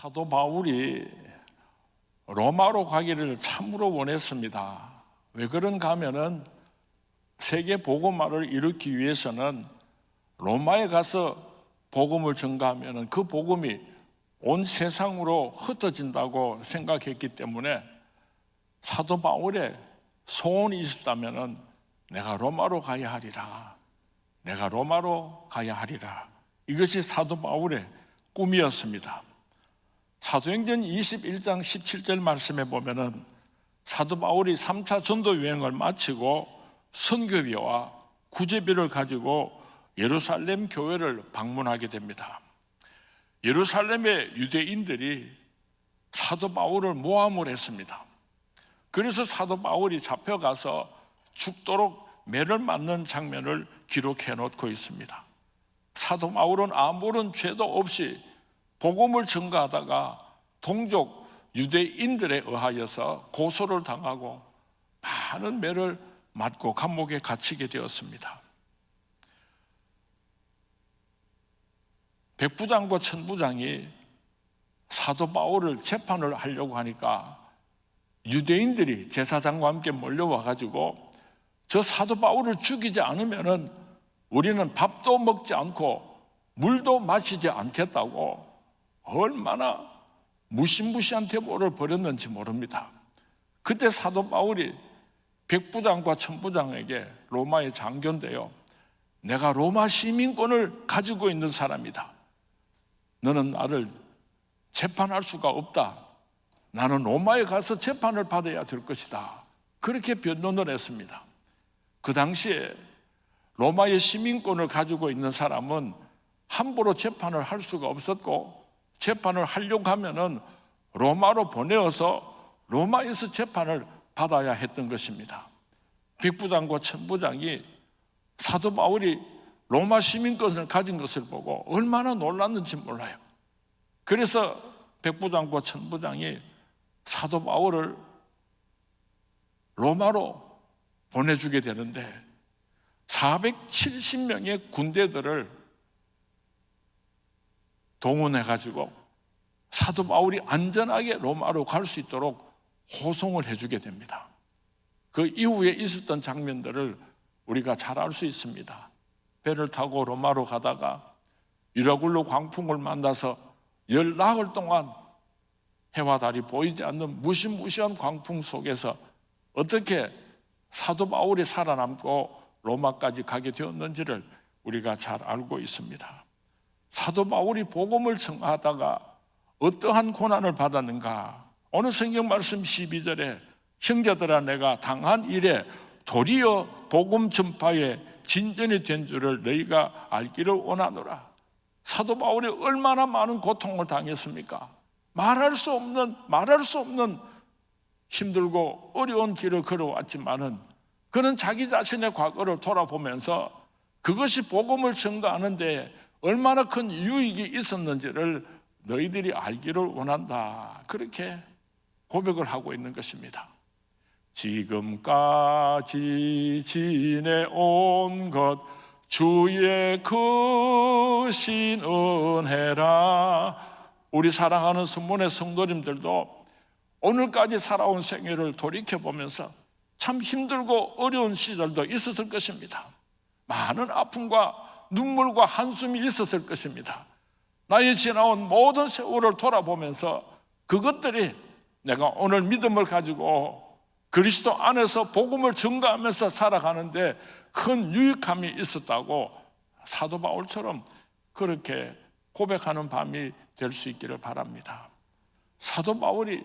사도 바울이 로마로 가기를 참으로 원했습니다. 왜 그런가 하면은 세계 복음화를 이루기 위해서는 로마에 가서 복음을 전가하면은 그 복음이 온 세상으로 흩어진다고 생각했기 때문에 사도 바울의 소원이 있었다면은 내가 로마로 가야 하리라. 내가 로마로 가야 하리라. 이것이 사도 바울의 꿈이었습니다. 사도행전 21장 17절 말씀에 보면은 사도 바울이 3차 전도 여행을 마치고 선교비와 구제비를 가지고 예루살렘 교회를 방문하게 됩니다. 예루살렘의 유대인들이 사도 바울을 모함을 했습니다. 그래서 사도 바울이 잡혀가서 죽도록 매를 맞는 장면을 기록해 놓고 있습니다. 사도 바울은 아무런 죄도 없이 복음을 전가하다가 동족 유대인들에 의하여서 고소를 당하고 많은 매를 맞고 감옥에 갇히게 되었습니다. 백부장과 천부장이 사도 바울을 재판을 하려고 하니까 유대인들이 제사장과 함께 몰려와 가지고 저 사도 바울을 죽이지 않으면은 우리는 밥도 먹지 않고 물도 마시지 않겠다고 얼마나 무시무시한 대보를 벌였는지 모릅니다. 그때 사도 바울이 백부장과 천부장에게 로마의 장교인데요, 내가 로마 시민권을 가지고 있는 사람이다. 너는 나를 재판할 수가 없다. 나는 로마에 가서 재판을 받아야 될 것이다. 그렇게 변론을 했습니다. 그 당시에 로마의 시민권을 가지고 있는 사람은 함부로 재판을 할 수가 없었고, 재판을 하려고 하면은 로마로 보내어서 로마에서 재판을 받아야 했던 것입니다. 백부장과 천부장이 사도 바울이 로마 시민권을 가진 것을 보고 얼마나 놀랐는지 몰라요. 그래서 백부장과 천부장이 사도 바울을 로마로 보내주게 되는데 470명의 군대들을 동원해가지고 사도 바울이 안전하게 로마로 갈 수 있도록 호송을 해주게 됩니다. 그 이후에 있었던 장면들을 우리가 잘 알 수 있습니다. 배를 타고 로마로 가다가 유라굴로 광풍을 만나서 열나흘 동안 해와 달이 보이지 않는 무시무시한 광풍 속에서 어떻게 사도 바울이 살아남고 로마까지 가게 되었는지를 우리가 잘 알고 있습니다. 사도 바울이 복음을 전하다가 어떠한 고난을 받았는가? 오늘 성경 말씀 12절에 형제들아 내가 당한 일에 도리어 복음 전파에 진전이 된 줄을 너희가 알기를 원하노라. 사도 바울이 얼마나 많은 고통을 당했습니까? 말할 수 없는 힘들고 어려운 길을 걸어왔지만은 그는 자기 자신의 과거를 돌아보면서 그것이 복음을 전가하는데 얼마나 큰 유익이 있었는지를 너희들이 알기를 원한다. 그렇게 고백을 하고 있는 것입니다. 지금까지 지내온 것 주의 크신 은혜라. 우리 사랑하는 성문의 성도님들도 오늘까지 살아온 생애를 돌이켜보면서 참 힘들고 어려운 시절도 있었을 것입니다. 많은 아픔과 눈물과 한숨이 있었을 것입니다. 나의 지나온 모든 세월을 돌아보면서 그것들이 내가 오늘 믿음을 가지고 그리스도 안에서 복음을 전가하면서 살아가는데 큰 유익함이 있었다고 사도 바울처럼 그렇게 고백하는 밤이 될 수 있기를 바랍니다. 사도 바울이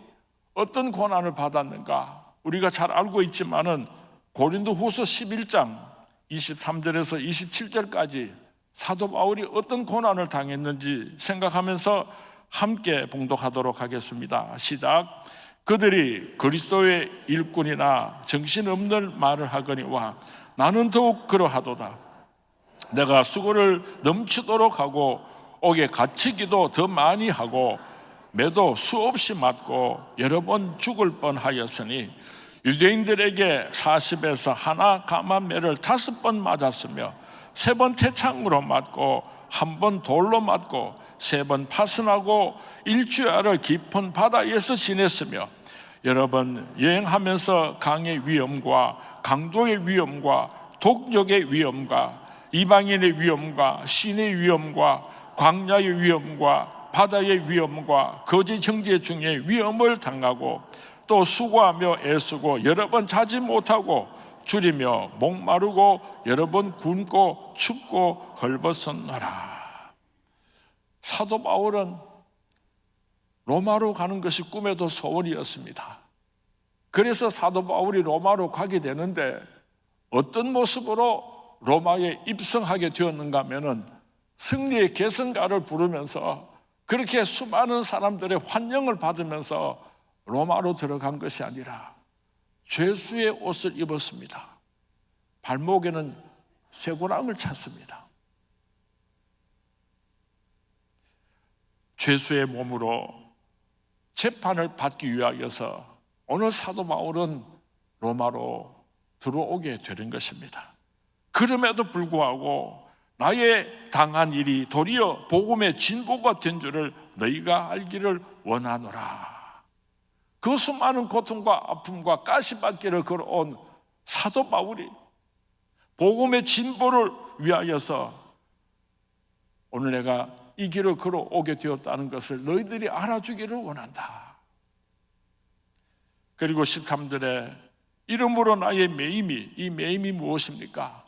어떤 고난을 받았는가 우리가 잘 알고 있지만은 고린도후서 11장 23절에서 27절까지 사도 바울이 어떤 고난을 당했는지 생각하면서 함께 봉독하도록 하겠습니다. 시작. 그들이 그리스도의 일꾼이나 정신없는 말을 하거니와 나는 더욱 그러하도다. 내가 수고를 넘치도록 하고 옥에 갇히기도 더 많이 하고 매도 수없이 맞고 여러 번 죽을 뻔하였으니 유대인들에게 40에서 하나 감한 매를 5번 맞았으며 3번 태창으로 맞고 1번 돌로 맞고 3번 파선하고 일주일을 깊은 바다에서 지냈으며 여러 번 여행하면서 강의 위험과 강도의 위험과 독력의 위험과 이방인의 위험과 신의 위험과 광야의 위험과 바다의 위험과 거짓 형제 중에 위험을 당하고 또 수고하며 애쓰고 여러 번 자지 못하고 줄이며 목마르고 여러 번 굶고 춥고 헐벗었노라. 사도 바울은 로마로 가는 것이 꿈에도 소원이었습니다. 그래서 사도 바울이 로마로 가게 되는데 어떤 모습으로 로마에 입성하게 되었는가 하면은 승리의 계승가를 부르면서 그렇게 수많은 사람들의 환영을 받으면서 로마로 들어간 것이 아니라 죄수의 옷을 입었습니다. 발목에는 쇠고랑을 찼습니다. 죄수의 몸으로 재판을 받기 위하여서 오늘 사도 바울은 로마로 들어오게 되는 것입니다. 그럼에도 불구하고 나의 당한 일이 도리어 복음의 진보가 된 줄을 너희가 알기를 원하노라. 그 수많은 고통과 아픔과 가시밭길을 걸어온 사도 바울이 복음의 진보를 위하여서 오늘 내가 이 길을 걸어오게 되었다는 것을 너희들이 알아주기를 원한다. 그리고 13절에 이름으로 나의 매임이, 이 매임이 무엇입니까?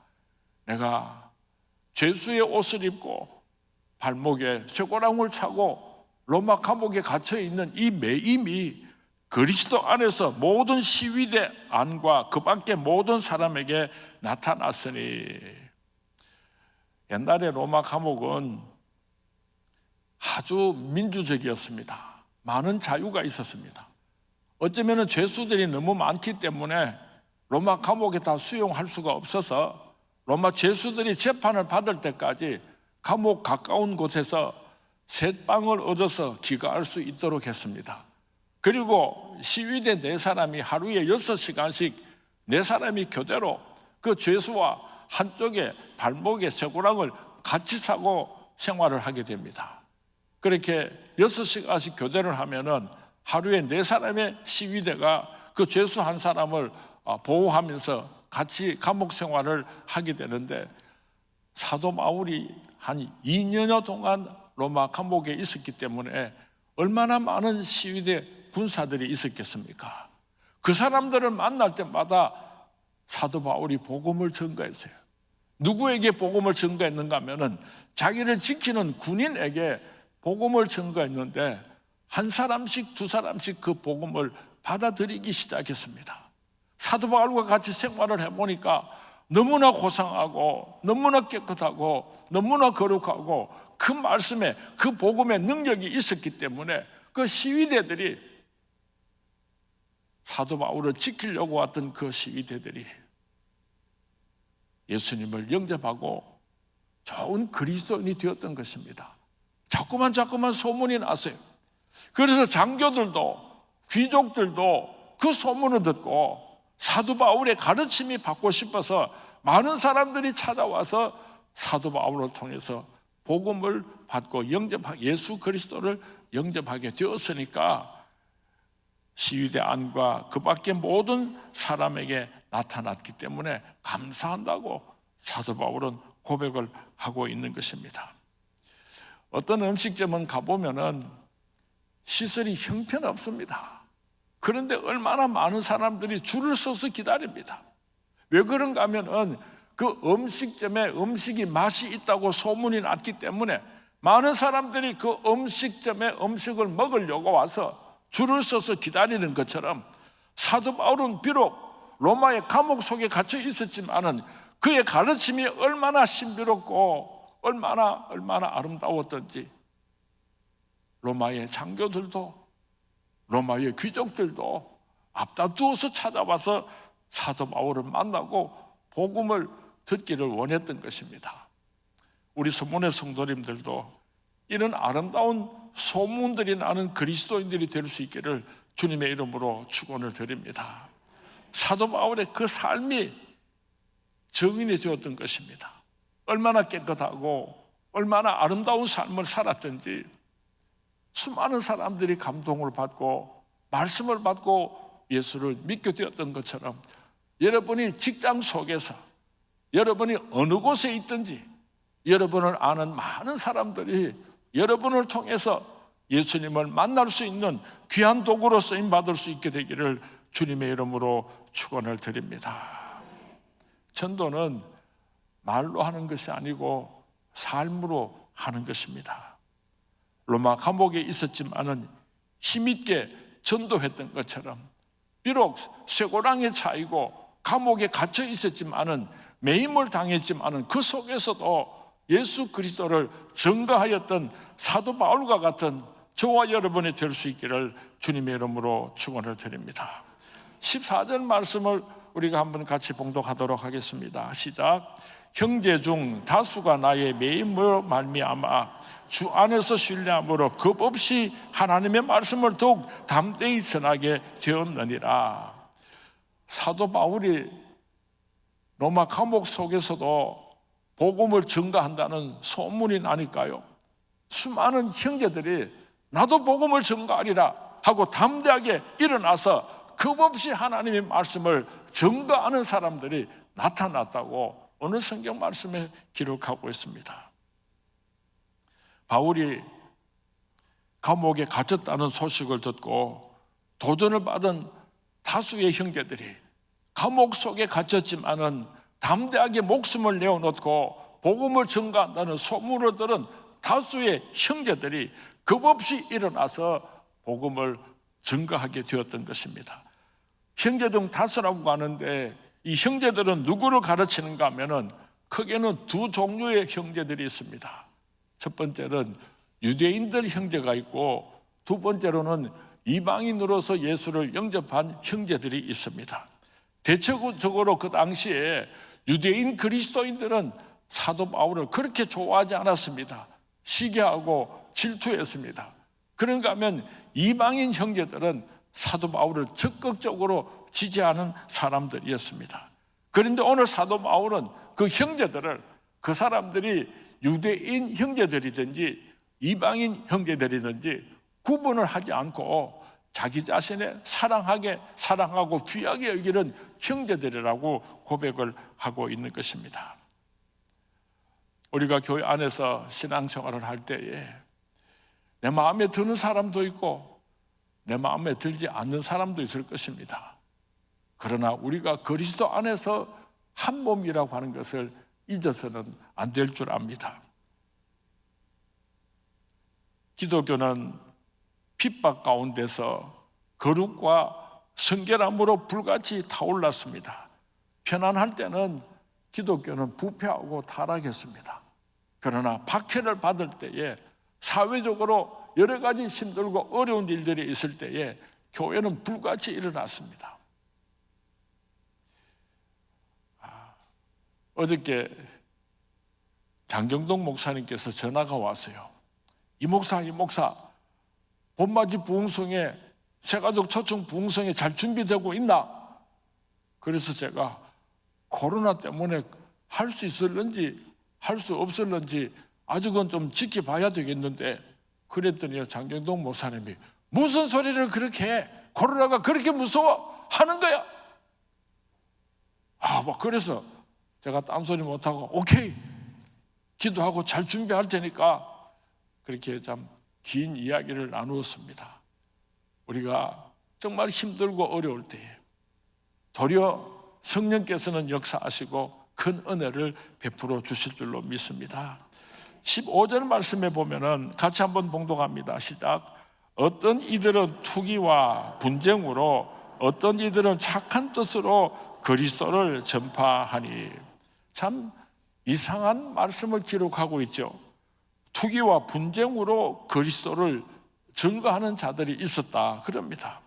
내가 죄수의 옷을 입고 발목에 쇠고랑을 차고 로마 감옥에 갇혀있는 이 매임이 그리스도 안에서 모든 시위대 안과 그 밖에 모든 사람에게 나타났으니. 옛날에 로마 감옥은 아주 민주적이었습니다. 많은 자유가 있었습니다. 어쩌면 죄수들이 너무 많기 때문에 로마 감옥에 다 수용할 수가 없어서 로마 죄수들이 재판을 받을 때까지 감옥 가까운 곳에서 셋방을 얻어서 귀가할 수 있도록 했습니다. 그리고 시위대 4사람이 하루에 6시간씩 4사람이 교대로 그 죄수와 한쪽에 발목에 쇠고랑을 같이 차고 생활을 하게 됩니다. 그렇게 6시간씩 교대를 하면은 하루에 4사람의 시위대가 그 죄수 한 사람을 보호하면서 같이 감옥 생활을 하게 되는데 사도 바울이 한 2년여 동안 로마 감옥에 있었기 때문에 얼마나 많은 시위대 군사들이 있었겠습니까? 그 사람들을 만날 때마다 사도 바울이 복음을 전가했어요. 누구에게 복음을 전가했는가 하면은 자기를 지키는 군인에게 복음을 전가했는데 한 사람씩 2사람씩 그 복음을 받아들이기 시작했습니다. 사도 바울과 같이 생활을 해보니까 너무나 고상하고 너무나 깨끗하고 너무나 거룩하고 그 말씀에 그 복음의 능력이 있었기 때문에 그 시위대들이 사도 바울을 지키려고 왔던 그 시위대들이 예수님을 영접하고 좋은 그리스도인이 되었던 것입니다. 자꾸만 소문이 났어요. 그래서 장교들도 귀족들도 그 소문을 듣고 사도 바울의 가르침이 받고 싶어서 많은 사람들이 찾아와서 사도 바울을 통해서 복음을 받고 예수 그리스도를 영접하게 되었으니까 시위대 안과 그 밖에 모든 사람에게 나타났기 때문에 감사한다고 사도 바울은 고백을 하고 있는 것입니다. 어떤 음식점은 가보면은 시설이 형편없습니다. 그런데 얼마나 많은 사람들이 줄을 서서 기다립니다. 왜 그런가 하면은 그 음식점에 음식이 맛이 있다고 소문이 났기 때문에 많은 사람들이 그 음식점에 음식을 먹으려고 와서 줄을 서서 기다리는 것처럼 사도 바울은 비록 로마의 감옥 속에 갇혀 있었지만은 그의 가르침이 얼마나 신비롭고 얼마나 아름다웠던지 로마의 장교들도 로마의 귀족들도 앞다투어서 찾아와서 사도 바울을 만나고 복음을 듣기를 원했던 것입니다. 우리 서문의 성도님들도 이런 아름다운 소문들이 나는 그리스도인들이 될 수 있기를 주님의 이름으로 축원을 드립니다. 사도 바울의 그 삶이 증인이 되었던 것입니다. 얼마나 깨끗하고 얼마나 아름다운 삶을 살았든지 수많은 사람들이 감동을 받고 말씀을 받고 예수를 믿게 되었던 것처럼 여러분이 직장 속에서, 여러분이 어느 곳에 있든지 여러분을 아는 많은 사람들이 여러분을 통해서 예수님을 만날 수 있는 귀한 도구로 쓰임받을 수 있게 되기를 주님의 이름으로 축원을 드립니다. 전도는 말로 하는 것이 아니고 삶으로 하는 것입니다. 로마 감옥에 있었지만은 힘있게 전도했던 것처럼 비록 쇠고랑에 차이고 감옥에 갇혀 있었지만은 매임을 당했지만은 그 속에서도 예수 그리스도를 증거하였던 사도 바울과 같은 저와 여러분이 될 수 있기를 주님의 이름으로 축원을 드립니다. 14절 말씀을 우리가 한번 같이 봉독하도록 하겠습니다. 시작. 형제 중 다수가 나의 매임으로 말미암아 주 안에서 신뢰함으로 겁없이 하나님의 말씀을 더욱 담대히 전하게 되었느니라. 사도 바울이 로마 감옥 속에서도 복음을 증거한다는 소문이 나니까요, 수많은 형제들이 나도 복음을 증거하리라 하고 담대하게 일어나서 겁없이 하나님의 말씀을 증거하는 사람들이 나타났다고 오늘 성경 말씀에 기록하고 있습니다. 바울이 감옥에 갇혔다는 소식을 듣고 도전을 받은 다수의 형제들이 감옥 속에 갇혔지만은 담대하게 목숨을 내어놓고 복음을 증거한다는 소문을 들은 다수의 형제들이 겁없이 일어나서 복음을 증거하게 되었던 것입니다. 형제 중 다수라고 하는데 이 형제들은 누구를 가르치는가 하면은 크게는 두 종류의 형제들이 있습니다. 첫 번째는 유대인들 형제가 있고 두 번째로는 이방인으로서 예수를 영접한 형제들이 있습니다. 대체적으로 그 당시에 유대인 그리스도인들은 사도 바울을 그렇게 좋아하지 않았습니다. 시기하고 질투했습니다. 그런가 하면 이방인 형제들은 사도 바울을 적극적으로 지지하는 사람들이었습니다. 그런데 오늘 사도 바울은 그 형제들을, 그 사람들이 유대인 형제들이든지 이방인 형제들이든지 구분을 하지 않고 자기 자신의 사랑하고 귀하게 여기는 형제들이라고 고백을 하고 있는 것입니다. 우리가 교회 안에서 신앙생활을 할 때에 내 마음에 드는 사람도 있고 내 마음에 들지 않는 사람도 있을 것입니다. 그러나 우리가 그리스도 안에서 한 몸이라고 하는 것을 잊어서는 안 될 줄 압니다. 기독교는 핍박 가운데서 거룩과 성결함으로 불같이 타올랐습니다. 편안할 때는 기독교는 부패하고 타락했습니다. 그러나 박해를 받을 때에, 사회적으로 여러 가지 힘들고 어려운 일들이 있을 때에 교회는 불같이 일어났습니다. 어저께 장경동 목사님께서 전화가 왔어요. 이 목사 봄맞이 부흥성에, 새가족 초청 부흥성에 잘 준비되고 있나? 그래서 제가 코로나 때문에 할 수 있을는지 할 수 없을는지 아직은 좀 지켜봐야 되겠는데, 그랬더니 장경동 목사님이 무슨 소리를 그렇게 해? 코로나가 그렇게 무서워? 하는 거야. 그래서 제가 딴소리 못하고 오케이, 기도하고 잘 준비할 테니까, 그렇게 참 긴 이야기를 나누었습니다. 우리가 정말 힘들고 어려울 때에 도리어 성령께서는 역사하시고 큰 은혜를 베풀어 주실 줄로 믿습니다. 15절 말씀에 보면은 같이 한번 봉독합니다. 시작. 어떤 이들은 투기와 분쟁으로, 어떤 이들은 착한 뜻으로 그리스도를 전파하니. 참 이상한 말씀을 기록하고 있죠. 투기와 분쟁으로 그리스도를 증거하는 자들이 있었다 그럽니다.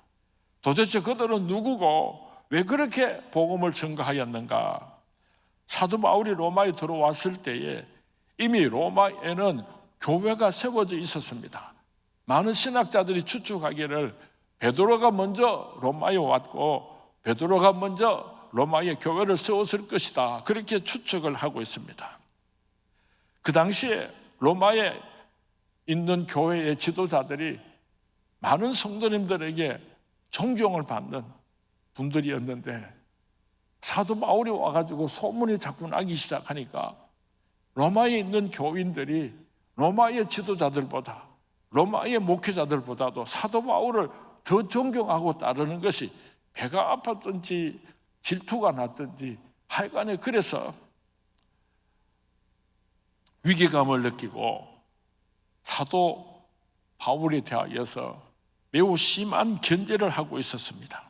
도대체 그들은 누구고 왜 그렇게 복음을 증거하였는가? 사도 바울이 로마에 들어왔을 때에 이미 로마에는 교회가 세워져 있었습니다. 많은 신학자들이 추측하기를 베드로가 먼저 로마에 왔고 베드로가 먼저 로마에 교회를 세웠을 것이다, 그렇게 추측을 하고 있습니다. 그 당시에 로마에 있는 교회의 지도자들이 많은 성도님들에게 존경을 받는 분들이었는데, 사도 바울이 와가지고 소문이 자꾸 나기 시작하니까 로마에 있는 교인들이 로마의 지도자들보다, 로마의 목회자들보다도 사도 바울을 더 존경하고 따르는 것이 배가 아팠든지 질투가 났든지 하여간에 그래서 위기감을 느끼고 사도 바울에 대하여서 매우 심한 견제를 하고 있었습니다.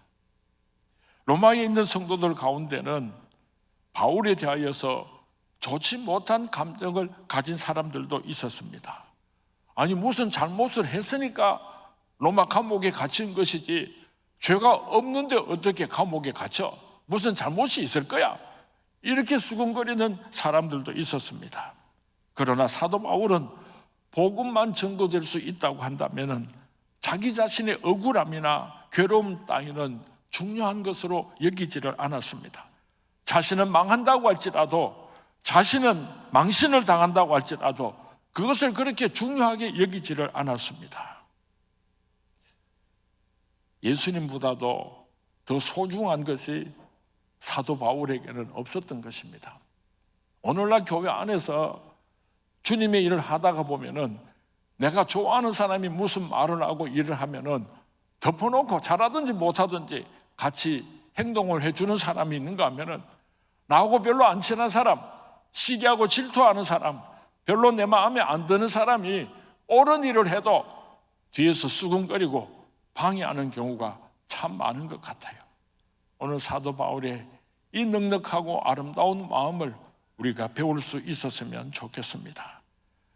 로마에 있는 성도들 가운데는 바울에 대하여서 좋지 못한 감정을 가진 사람들도 있었습니다. 아니, 무슨 잘못을 했으니까 로마 감옥에 갇힌 것이지 죄가 없는데 어떻게 감옥에 갇혀? 무슨 잘못이 있을 거야? 이렇게 수군거리는 사람들도 있었습니다. 그러나 사도 바울은 복음만 증거될 수 있다고 한다면 자기 자신의 억울함이나 괴로움 따위는 중요한 것으로 여기지를 않았습니다. 자신은 망한다고 할지라도, 자신은 망신을 당한다고 할지라도 그것을 그렇게 중요하게 여기지를 않았습니다. 예수님보다도 더 소중한 것이 사도 바울에게는 없었던 것입니다. 오늘날 교회 안에서 주님의 일을 하다가 보면은 내가 좋아하는 사람이 무슨 말을 하고 일을 하면은 덮어놓고 잘하든지 못하든지 같이 행동을 해주는 사람이 있는가 하면은 나하고 별로 안 친한 사람, 시기하고 질투하는 사람, 별로 내 마음에 안 드는 사람이 옳은 일을 해도 뒤에서 수군거리고 방해하는 경우가 참 많은 것 같아요. 오늘 사도 바울의 이 넉넉하고 아름다운 마음을 우리가 배울 수 있었으면 좋겠습니다.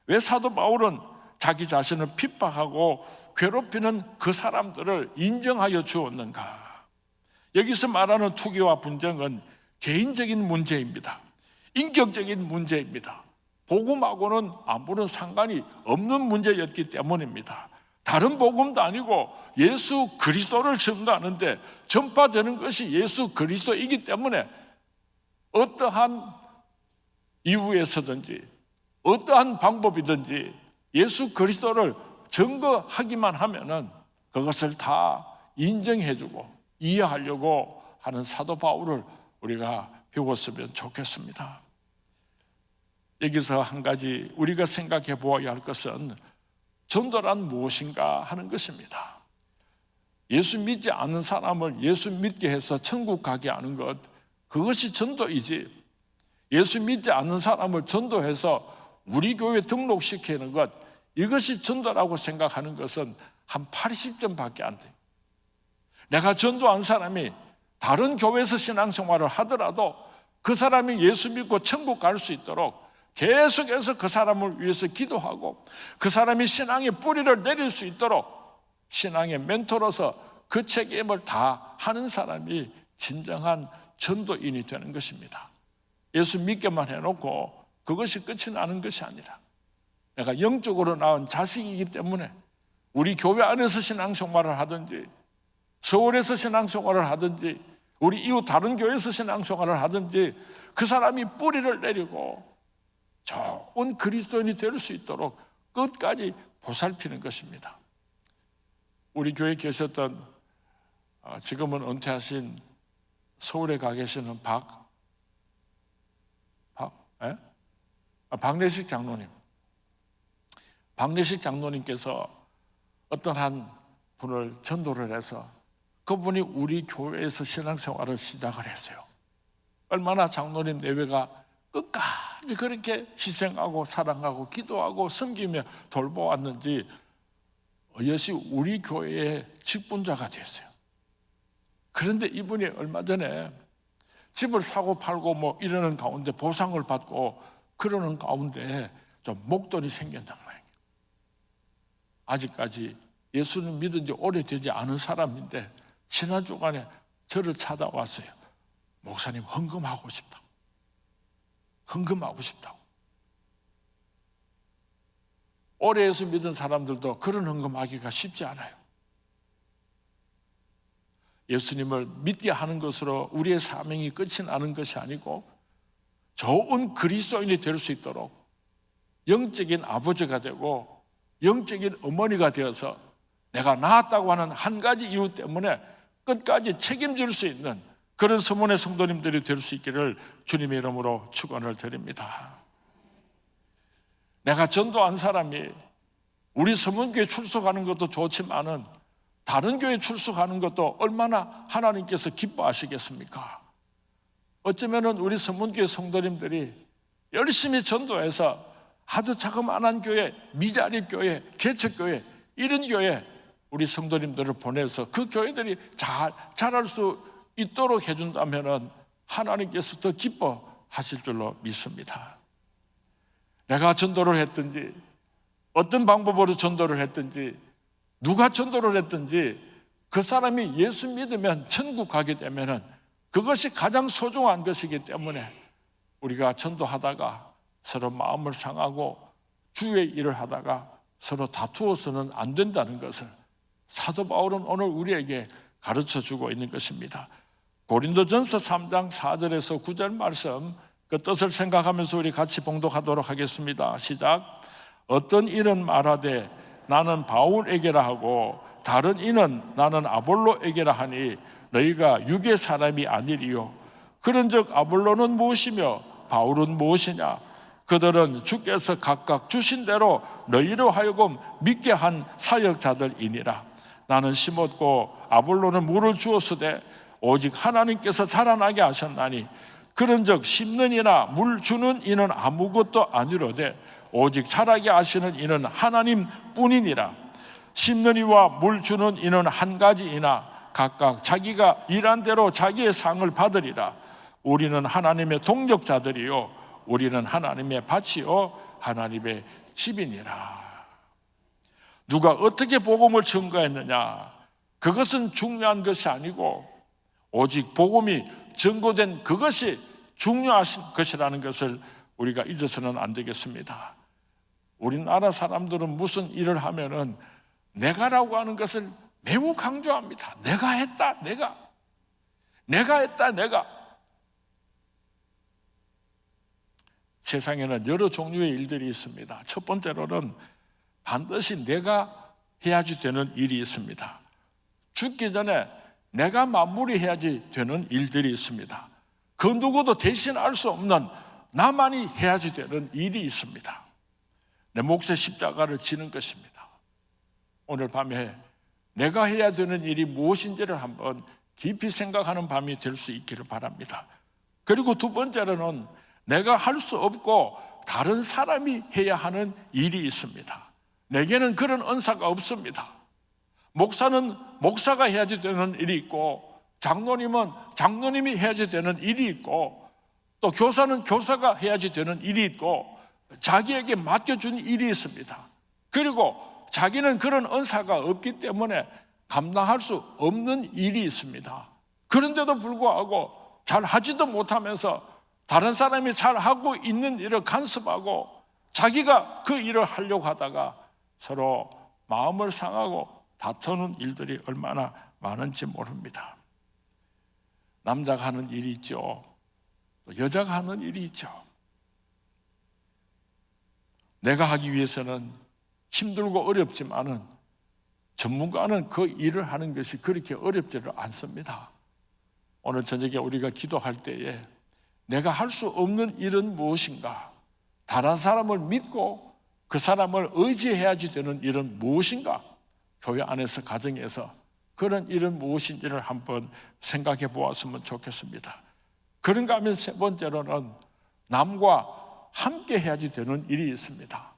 왜 사도 바울은 자기 자신을 핍박하고 괴롭히는 그 사람들을 인정하여 주었는가? 여기서 말하는 투기와 분쟁은 개인적인 문제입니다. 인격적인 문제입니다. 복음하고는 아무런 상관이 없는 문제였기 때문입니다. 다른 복음도 아니고 예수 그리스도를 증거하는데 전파되는 것이 예수 그리스도이기 때문에 어떠한 이유에서든지 어떠한 방법이든지 예수 그리스도를 증거하기만 하면은 그것을 다 인정해주고 이해하려고 하는 사도 바울을 우리가 배웠으면 좋겠습니다. 여기서 한 가지 우리가 생각해 보아야 할 것은 전도란 무엇인가 하는 것입니다. 예수 믿지 않는 사람을 예수 믿게 해서 천국 가게 하는 것, 그것이 전도이지, 예수 믿지 않는 사람을 전도해서 우리 교회 등록시키는 것, 이것이 전도라고 생각하는 것은 한 80점밖에 안 돼요. 내가 전도한 사람이 다른 교회에서 신앙생활을 하더라도 그 사람이 예수 믿고 천국 갈 수 있도록 계속해서 그 사람을 위해서 기도하고 그 사람이 신앙의 뿌리를 내릴 수 있도록 신앙의 멘토로서 그 책임을 다 하는 사람이 진정한 전도인이 되는 것입니다. 예수 믿게만 해놓고 그것이 끝이 나는 것이 아니라 내가 영적으로 낳은 자식이기 때문에 우리 교회 안에서 신앙생활을 하든지 서울에서 신앙생활을 하든지 우리 이웃 다른 교회에서 신앙생활을 하든지 그 사람이 뿌리를 내리고 좋은 그리스도인이 될 수 있도록 끝까지 보살피는 것입니다. 우리 교회에 계셨던 지금은 은퇴하신 서울에 가 계시는 박내식 장로님, 박내식 장로님께서 어떤 한 분을 전도를 해서 그분이 우리 교회에서 신앙생활을 시작을 했어요. 얼마나 장로님 내외가 끝까지 그렇게 희생하고 사랑하고 기도하고 섬기며 돌보았는지 여시 우리 교회의 직분자가 됐어요. 그런데 이분이 얼마 전에 집을 사고 팔고 뭐 이러는 가운데 보상을 받고 그러는 가운데 좀 목돈이 생겼단 말이에요. 아직까지 예수를 믿은 지 오래되지 않은 사람인데 지난 주간에 저를 찾아왔어요. 목사님, 헌금하고 싶다고. 헌금하고 싶다고. 오래 예수 믿은 사람들도 그런 헌금하기가 쉽지 않아요. 예수님을 믿게 하는 것으로 우리의 사명이 끝이 나는 것이 아니고 좋은 그리스도인이 될 수 있도록 영적인 아버지가 되고 영적인 어머니가 되어서 내가 낳았다고 하는 한 가지 이유 때문에 끝까지 책임질 수 있는 그런 서문의 성도님들이 될 수 있기를 주님의 이름으로 축원을 드립니다. 내가 전도한 사람이 우리 서문교회 출석하는 것도 좋지만은 다른 교회 출석하는 것도 얼마나 하나님께서 기뻐하시겠습니까? 어쩌면은 우리 서문교회 성도님들이 열심히 전도해서 아주 자그마한 교회, 미자립 교회, 개척교회 이런 교회 우리 성도님들을 보내서 그 교회들이 자랄 수 있도록 해준다면 하나님께서 더 기뻐하실 줄로 믿습니다. 내가 전도를 했든지 어떤 방법으로 전도를 했든지 누가 전도를 했든지 그 사람이 예수 믿으면 천국 가게 되면 그것이 가장 소중한 것이기 때문에 우리가 전도하다가 서로 마음을 상하고 주의 일을 하다가 서로 다투어서는 안 된다는 것을 사도 바울은 오늘 우리에게 가르쳐주고 있는 것입니다. 고린도전서 3장 4절에서 9절 말씀 그 뜻을 생각하면서 우리 같이 봉독하도록 하겠습니다. 시작. 어떤 이는 말하되 나는 바울에게라 하고 다른 이는 나는 아볼로에게라 하니 너희가 육의 사람이 아니리요. 그런즉 아볼로는 무엇이며 바울은 무엇이냐? 그들은 주께서 각각 주신 대로 너희로 하여금 믿게 한 사역자들이니라. 나는 심었고 아볼로는 물을 주었으되 오직 하나님께서 자라나게 하셨나니 그런즉 심는 이나 물 주는 이는 아무것도 아니로되 오직 자라게 하시는 이는 하나님 뿐이니라. 심는 이와 물 주는 이는 한 가지이나 각각 자기가 일한 대로 자기의 상을 받으리라. 우리는 하나님의 동역자들이요 우리는 하나님의 밭이요 하나님의 집이니라. 누가 어떻게 복음을 증거했느냐, 그것은 중요한 것이 아니고 오직 복음이 증거된 그것이 중요한 것이라는 것을 우리가 잊어서는 안 되겠습니다. 우리나라 사람들은 무슨 일을 하면은 내가라고 하는 것을 매우 강조합니다. 내가 했다, 내가 했다, 내가. 세상에는 여러 종류의 일들이 있습니다. 첫 번째로는 반드시 내가 해야지 되는 일이 있습니다. 죽기 전에 내가 마무리해야지 되는 일들이 있습니다. 그 누구도 대신할 수 없는 나만이 해야지 되는 일이 있습니다. 내 몫의 십자가를 지는 것입니다. 오늘 밤에 내가 해야 되는 일이 무엇인지를 한번 깊이 생각하는 밤이 될 수 있기를 바랍니다. 그리고 두 번째로는 내가 할 수 없고 다른 사람이 해야 하는 일이 있습니다. 내게는 그런 은사가 없습니다. 목사는 목사가 해야지 되는 일이 있고 장로님은 장로님이 해야지 되는 일이 있고 또 교사는 교사가 해야지 되는 일이 있고 자기에게 맡겨준 일이 있습니다. 그리고 자기는 그런 은사가 없기 때문에 감당할 수 없는 일이 있습니다. 그런데도 불구하고 잘 하지도 못하면서 다른 사람이 잘 하고 있는 일을 간섭하고 자기가 그 일을 하려고 하다가 서로 마음을 상하고 다투는 일들이 얼마나 많은지 모릅니다. 남자가 하는 일이 있죠. 또 여자가 하는 일이 있죠. 내가 하기 위해서는 힘들고 어렵지만은 전문가는 그 일을 하는 것이 그렇게 어렵지를 않습니다. 오늘 저녁에 우리가 기도할 때에 내가 할 수 없는 일은 무엇인가? 다른 사람을 믿고 그 사람을 의지해야지 되는 일은 무엇인가? 교회 안에서 가정에서 그런 일은 무엇인지를 한번 생각해 보았으면 좋겠습니다. 그런가 하면 세 번째로는 남과 함께 해야지 되는 일이 있습니다.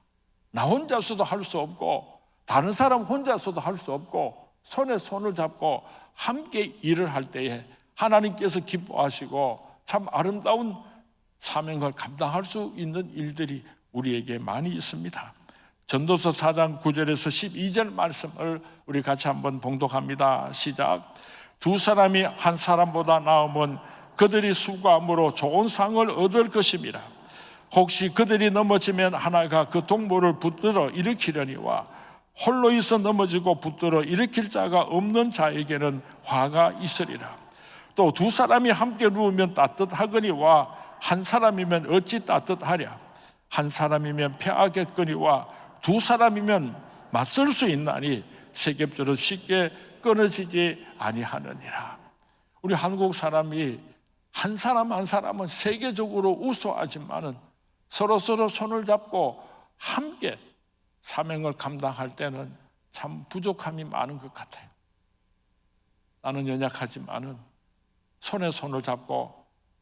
나 혼자서도 할 수 없고 다른 사람 혼자서도 할 수 없고 손에 손을 잡고 함께 일을 할 때에 하나님께서 기뻐하시고 참 아름다운 사명을 감당할 수 있는 일들이 우리에게 많이 있습니다. 전도서 4장 9절에서 12절 말씀을 우리 같이 한번 봉독합니다. 시작. 두 사람이 한 사람보다 나으면 그들이 수고함으로 좋은 상을 얻을 것임이라. 혹시 그들이 넘어지면 하나가 그 동물을 붙들어 일으키려니와 홀로 있어 넘어지고 붙들어 일으킬 자가 없는 자에게는 화가 있으리라. 또 두 사람이 함께 누우면 따뜻하거니와 한 사람이면 어찌 따뜻하랴. 한 사람이면 패하겠거니와 두 사람이면 맞설 수 있나니 세겹줄은 쉽게 끊어지지 아니하느니라. 우리 한국 사람이 한 사람 한 사람은 세계적으로 우수하지만은 서로 손을 잡고 함께 사명을 감당할 때는 참 부족함이 많은 것 같아요. 나는 연약하지만은 손에 손을 잡고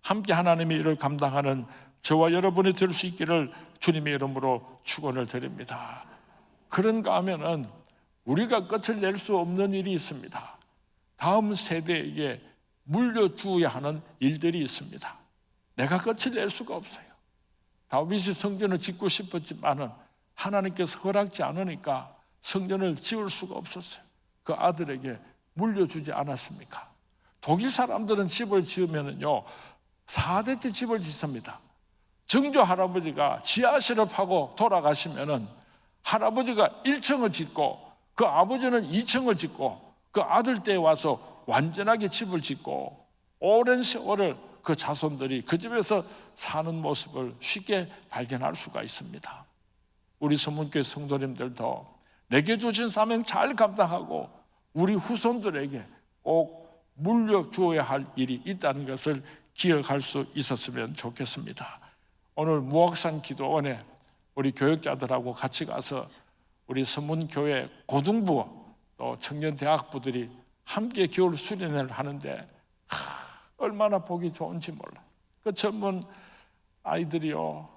함께 하나님의 일을 감당하는 저와 여러분이 될 수 있기를 주님의 이름으로 축원을 드립니다. 그런가 하면은 우리가 끝을 낼 수 없는 일이 있습니다. 다음 세대에게 물려주어야 하는 일들이 있습니다. 내가 끝을 낼 수가 없어요. 다윗이 성전을 짓고 싶었지만은 하나님께서 허락지 않으니까 성전을 지을 수가 없었어요. 그 아들에게 물려주지 않았습니까? 독일 사람들은 집을 지으면은요 4대째 집을 짓습니다. 정조 할아버지가 지하실을 파고 돌아가시면은 할아버지가 1층을 짓고 그 아버지는 2층을 짓고 그 아들 때에 와서 완전하게 집을 짓고 오랜 세월을 그 자손들이 그 집에서 사는 모습을 쉽게 발견할 수가 있습니다. 우리 서문교회 성도님들도 내게 주신 사명 잘 감당하고 우리 후손들에게 꼭 물려주어야 할 일이 있다는 것을 기억할 수 있었으면 좋겠습니다. 오늘 무악산 기도원에 우리 교역자들하고 같이 가서 우리 서문교회 고등부 또 청년대학부들이 함께 겨울 수련회를 하는데 얼마나 보기 좋은지 몰라요. 그 젊은 아이들이요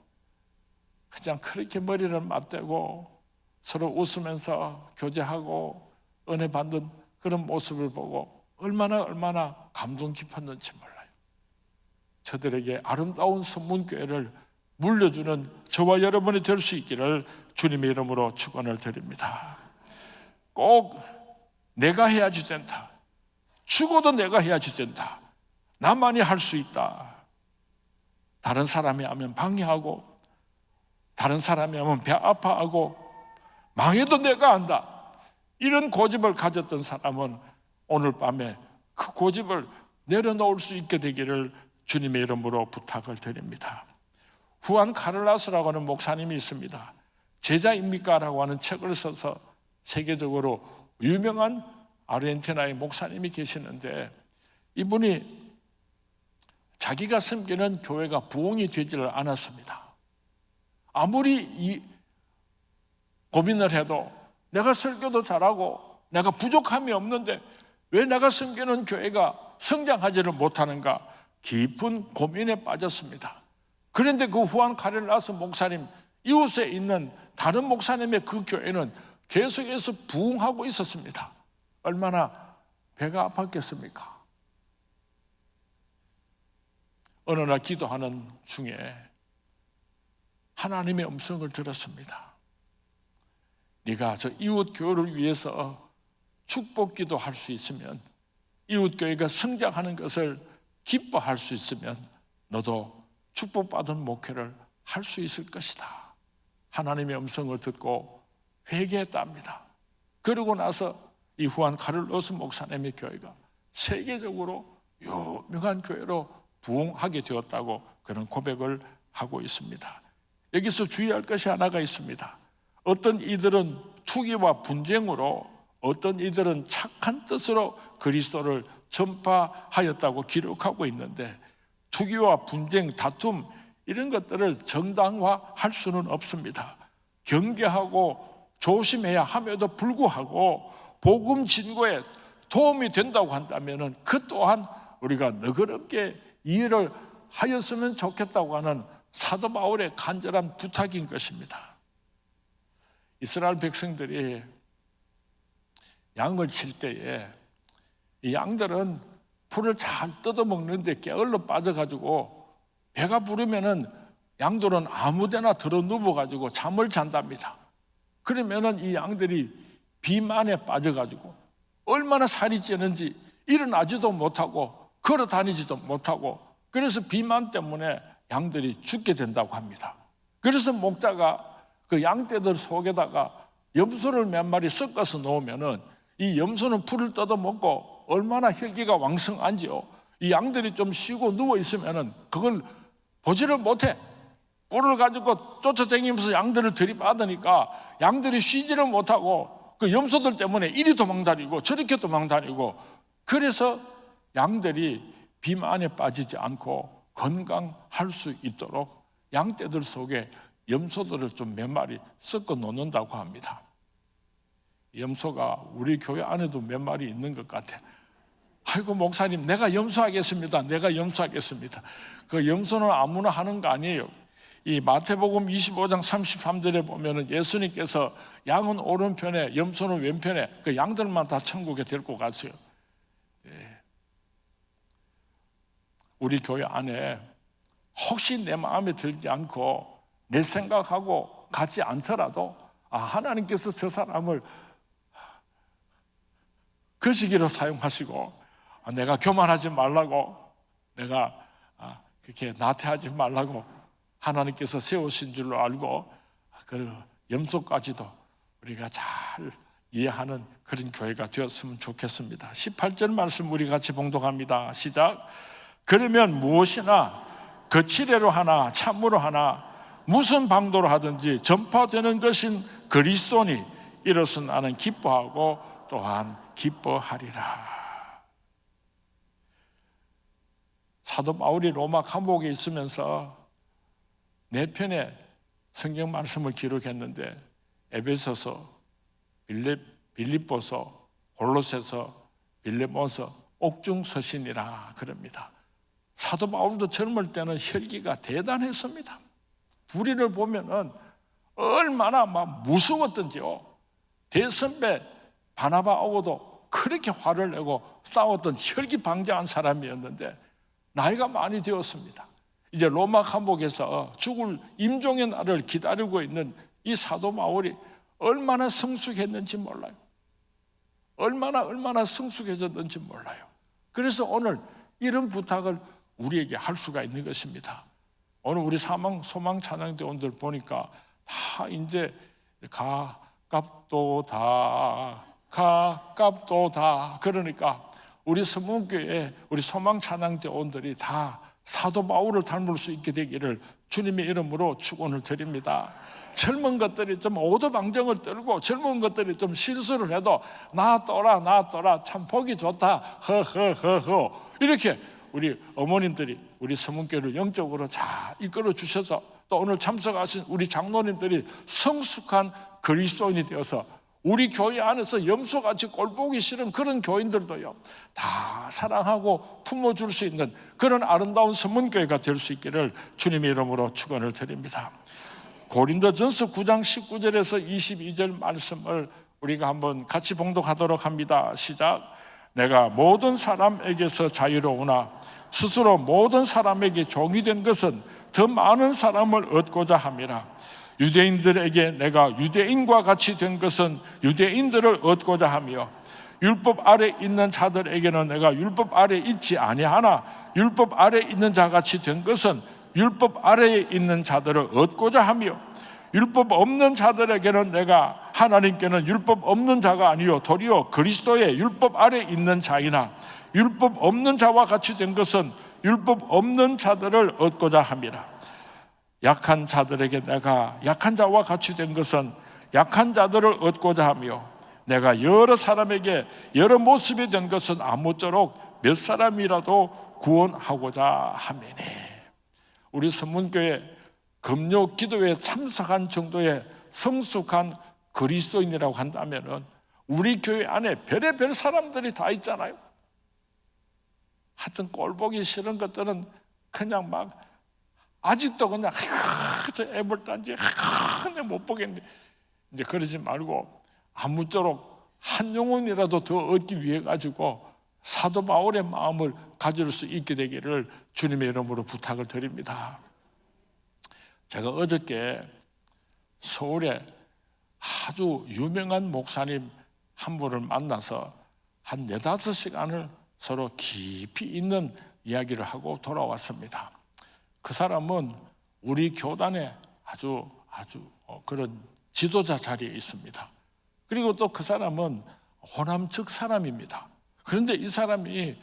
그냥 그렇게 머리를 맞대고 서로 웃으면서 교제하고 은혜 받는 그런 모습을 보고 얼마나 감동 깊었는지 몰라요. 저들에게 아름다운 서문교회를 물려주는 저와 여러분이 될 수 있기를 주님의 이름으로 축원을 드립니다. 꼭 내가 해야지 된다. 죽어도 내가 해야지 된다. 나만이 할 수 있다. 다른 사람이 하면 방해하고 다른 사람이 하면 배 아파하고 망해도 내가 한다. 이런 고집을 가졌던 사람은 오늘 밤에 그 고집을 내려놓을 수 있게 되기를 주님의 이름으로 부탁을 드립니다. 후안 카를라스라고 하는 목사님이 있습니다. 제자입니까? 라고 하는 책을 써서 세계적으로 유명한 아르헨티나의 목사님이 계시는데 이분이 자기가 섬기는 교회가 부흥이 되지를 않았습니다. 아무리 고민을 해도 내가 설교도 잘하고 내가 부족함이 없는데 왜 내가 섬기는 교회가 성장하지를 못하는가 깊은 고민에 빠졌습니다. 그런데 그 후안 카를라스 목사님 이웃에 있는 다른 목사님의 그 교회는 계속해서 부흥하고 있었습니다. 얼마나 배가 아팠겠습니까? 어느 날 기도하는 중에 하나님의 음성을 들었습니다. 네가 저 이웃 교회를 위해서 축복 기도할 수 있으면 이웃 교회가 성장하는 것을 기뻐할 수 있으면 너도 축복받은 목회를 할 수 있을 것이다. 하나님의 음성을 듣고 회개했답니다. 그러고 나서 이 후안 카를로스 목사님의 교회가 세계적으로 유명한 교회로 부흥하게 되었다고 그런 고백을 하고 있습니다. 여기서 주의할 것이 하나가 있습니다. 어떤 이들은 투기와 분쟁으로 어떤 이들은 착한 뜻으로 그리스도를 전파하였다고 기록하고 있는데 투기와 분쟁, 다툼 이런 것들을 정당화할 수는 없습니다. 경계하고 조심해야 함에도 불구하고 복음 진고에 도움이 된다고 한다면 그 또한 우리가 너그럽게 이해를 하였으면 좋겠다고 하는 사도 바울의 간절한 부탁인 것입니다. 이스라엘 백성들이 양을 칠 때에 이 양들은 풀을 잘 뜯어먹는데 게을러 빠져가지고 배가 부르면은 양들은 아무데나 들어 누워가지고 잠을 잔답니다. 그러면은 이 양들이 비만에 빠져가지고 얼마나 살이 찌는지 일어나지도 못하고 걸어 다니지도 못하고 그래서 비만 때문에 양들이 죽게 된다고 합니다. 그래서 목자가 그 양떼들 속에다가 염소를 몇 마리 섞어서 놓으면은 이 염소는 풀을 뜯어먹고 얼마나 혈기가 왕성한지요. 이 양들이 좀 쉬고 누워 있으면은 그걸 보지를 못해. 뿔을 가지고 쫓아다니면서 양들을 들이받으니까 양들이 쉬지를 못하고 그 염소들 때문에 이리 도망다니고 저렇게 도망다니고, 그래서 양들이 비만에 빠지지 않고 건강할 수 있도록 양떼들 속에 염소들을 좀 몇 마리 섞어 놓는다고 합니다. 염소가 우리 교회 안에도 몇 마리 있는 것 같아. 아이고 목사님, 내가 염소하겠습니다. 내가 염소하겠습니다. 그 염소는 아무나 하는 거 아니에요. 이 마태복음 25장 33절에 보면은 예수님께서 양은 오른편에 염소는 왼편에, 그 양들만 다 천국에 데리고 갔어요. 우리 교회 안에 혹시 내 마음에 들지 않고 내 생각하고 같지 않더라도 하나님께서 저 사람을 그 시기로 사용하시고, 내가 교만하지 말라고, 내가 그렇게 나태하지 말라고 하나님께서 세우신 줄로 알고, 그 염소까지도 우리가 잘 이해하는 그런 교회가 되었으면 좋겠습니다. 18절 말씀 우리 같이 봉독합니다. 시작. 그러면 무엇이나 거칠애로 하나 참으로 하나 무슨 방도로 하든지 전파되는 것인 그리스도니 이로써 나는 기뻐하고 또한 기뻐하리라. 사도 바울이 로마 감옥에 있으면서 네 편의 성경 말씀을 기록했는데, 에베소서, 빌립보서, 골로새서, 빌레몬서, 옥중서신이라 그럽니다. 사도 바울도 젊을 때는 혈기가 대단했습니다. 불의를 보면은 얼마나 막 무서웠던지요. 대선배 바나바하고도 그렇게 화를 내고 싸웠던 혈기방장한 사람이었는데 나이가 많이 되었습니다. 이제 로마 감옥에서 죽을 임종의 날을 기다리고 있는 이 사도 바울이 얼마나 성숙했는지 몰라요. 얼마나 성숙해졌는지 몰라요. 그래서 오늘 이런 부탁을 우리에게 할 수가 있는 것입니다. 오늘 우리 소망 찬양대원들 보니까 다 이제 가깝도다 그러니까 우리 서문교회 우리 소망 찬양대원들이 다 사도 바울을 닮을 수 있게 되기를 주님의 이름으로 축원을 드립니다. 젊은 것들이 좀 오도방정을 떨고 젊은 것들이 좀 실수를 해도 나 떠라 참 보기 좋다 허허허허 이렇게 우리 어머님들이 우리 서문교회를 영적으로 잘 이끌어 주셔서, 또 오늘 참석하신 우리 장로님들이 성숙한 그리스도인이 되어서 우리 교회 안에서 염소같이 꼴보기 싫은 그런 교인들도요 다 사랑하고 품어줄 수 있는 그런 아름다운 서문교회가 될 수 있기를 주님의 이름으로 축원을 드립니다. 고린도전서 9장 19절에서 22절 말씀을 우리가 한번 같이 봉독하도록 합니다. 시작. 내가 모든 사람에게서 자유로우나 스스로 모든 사람에게 종이 된 것은 더 많은 사람을 얻고자 함이라. 유대인들에게 내가 유대인과 같이 된 것은 유대인들을 얻고자 하며, 율법 아래 있는 자들에게는 내가 율법 아래 있지 아니하나 율법 아래 있는 자같이 된 것은 율법 아래에 있는 자들을 얻고자 하며, 율법 없는 자들에게는 내가 하나님께는 율법 없는 자가 아니요 도리어 그리스도의 율법 아래 있는 자이나 율법 없는 자와 같이 된 것은 율법 없는 자들을 얻고자 함이라. 약한 자들에게 내가 약한 자와 같이 된 것은 약한 자들을 얻고자 하며, 내가 여러 사람에게 여러 모습이 된 것은 아무쪼록 몇 사람이라도 구원하고자 함이니. 우리 서문교회 금요 기도에 참석한 정도의 성숙한 그리스도인이라고 한다면은 우리 교회 안에 별의별 사람들이 다 있잖아요. 하여튼 꼴보기 싫은 것들은 그냥 막 아직도 그냥 저 애물단지 그냥 못 보겠네. 이제 그러지 말고 아무쪼록 한 영혼이라도 더 얻기 위해 가지고 사도 바울의 마음을 가질 수 있게 되기를 주님의 이름으로 부탁을 드립니다. 제가 어저께 서울에 아주 유명한 목사님 한 분을 만나서 한 4-5시간을 서로 깊이 있는 이야기를 하고 돌아왔습니다. 그 사람은 우리 교단의 아주 그런 지도자 자리에 있습니다. 그리고 또 그 사람은 호남 측 사람입니다. 그런데 이 사람이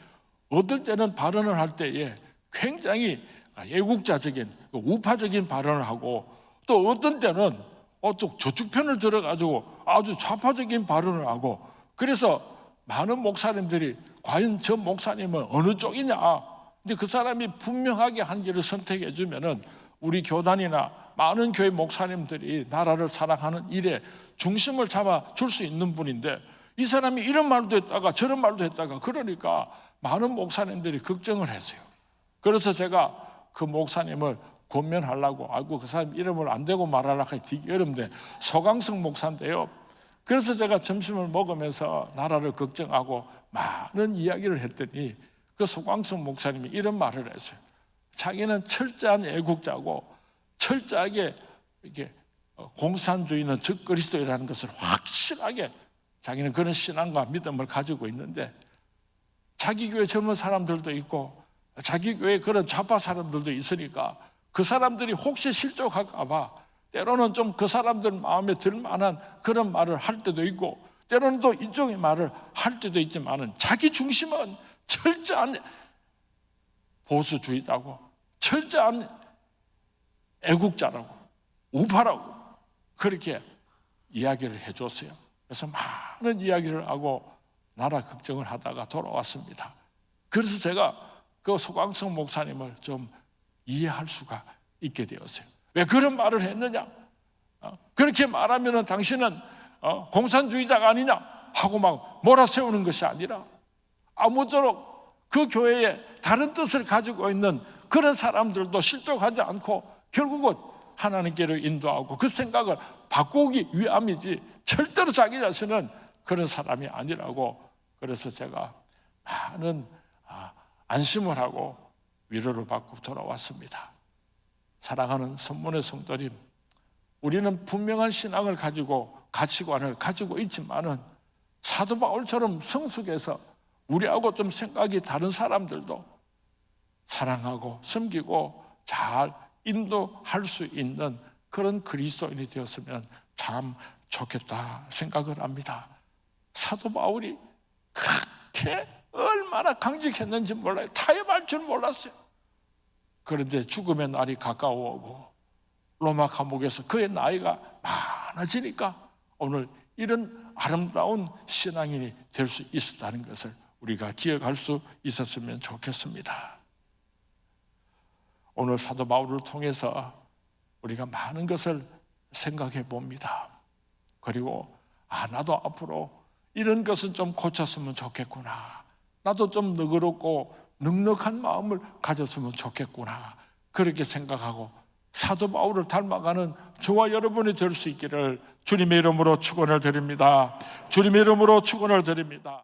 어떨 때는 발언을 할 때에 굉장히 애국자적인 우파적인 발언을 하고, 또 어떤 때는 또 저쪽 편을 들어가지고 아주 좌파적인 발언을 하고, 그래서 많은 목사님들이 과연 저 목사님은 어느 쪽이냐, 근데 그 사람이 분명하게 한 길을 선택해 주면은 우리 교단이나 많은 교회 목사님들이 나라를 사랑하는 일에 중심을 잡아 줄 수 있는 분인데, 이 사람이 이런 말도 했다가 저런 말도 했다가 그러니까 많은 목사님들이 걱정을 했어요. 그래서 제가 그 목사님을 권면하려고, 그 사람 이름을 안 대고 말하려고 하기 되게 어렵는데, 소강성 목사인데요. 그래서 제가 점심을 먹으면서 나라를 걱정하고 많은 이야기를 했더니 그 소강성 목사님이 이런 말을 했어요. 자기는 철저한 애국자고 철저하게 이게 공산주의는 적 그리스도라는 것을 확실하게, 자기는 그런 신앙과 믿음을 가지고 있는데, 자기 교회 젊은 사람들도 있고 자기 교회 그런 좌파 사람들도 있으니까 그 사람들이 혹시 실족할까 봐 때로는 좀 그 사람들 마음에 들 만한 그런 말을 할 때도 있고, 때로는 또 이쪽의 말을 할 때도 있지만은 자기 중심은 철저한 보수주의자고 철저한 애국자라고 우파라고 그렇게 이야기를 해줬어요. 그래서 많은 이야기를 하고 나라 걱정을 하다가 돌아왔습니다. 그래서 제가 그 소강성 목사님을 좀 이해할 수가 있게 되었어요. 왜 그런 말을 했느냐? 그렇게 말하면 당신은 공산주의자가 아니냐 하고 막 몰아세우는 것이 아니라, 아무쪼록 그 교회에 다른 뜻을 가지고 있는 그런 사람들도 실족하지 않고 결국은 하나님께로 인도하고 그 생각을 바꾸기 위함이지, 절대로 자기 자신은 그런 사람이 아니라고. 그래서 제가 많은 안심을 하고 위로를 받고 돌아왔습니다. 사랑하는 선문의 성도님, 우리는 분명한 신앙을 가지고 가치관을 가지고 있지만은 사도 바울처럼 성숙해서 우리하고 좀 생각이 다른 사람들도 사랑하고 섬기고 잘 인도할 수 있는 그런 그리스도인이 되었으면 참 좋겠다 생각을 합니다. 사도 바울이 그렇게 얼마나 강직했는지 몰라요. 타협할 줄 몰랐어요. 그런데 죽음의 날이 가까워오고 로마 감옥에서 그의 나이가 많아지니까 오늘 이런 아름다운 신앙인이 될 수 있었다는 것을 우리가 기억할 수 있었으면 좋겠습니다. 오늘 사도 바울을 통해서 우리가 많은 것을 생각해 봅니다. 그리고 나도 앞으로 이런 것은 좀 고쳤으면 좋겠구나, 나도 좀 너그럽고 넉넉한 마음을 가졌으면 좋겠구나, 그렇게 생각하고 사도 바울을 닮아가는 저와 여러분이 될 수 있기를 주님의 이름으로 축원을 드립니다. 주님의 이름으로 축원을 드립니다.